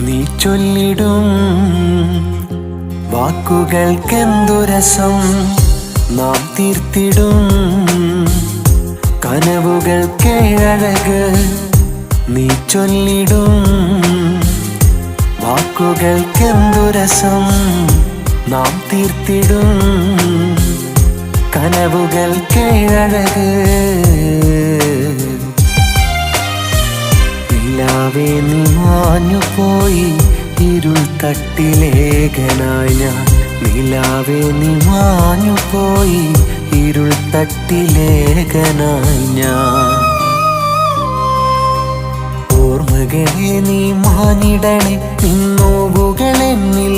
നീ ചൊല്ലിടും വാക്കുകൾക്കെന്തു രസം, നാം തീർത്തിടും കനവുകൾക്കേഴഴക്. നീ ചൊല്ലിടും വാക്കുകൾക്കെന്തു രസം, നാം തീർത്തിടും കനവുകൾക്കേഴഴക്. നിലാവേ നീ മാഞ്ഞുപോയി ഇരുൾ തട്ടിലേകനായി ഞാൻ. നിലാവേ നീ മാഞ്ഞുപോയി ഇരുൾ തട്ടിലേകനായി ഞാൻ. ഓർമ്മകളെ നീ മാഞ്ഞിടണേ, നിന്നോവുകൾ എന്നിൽ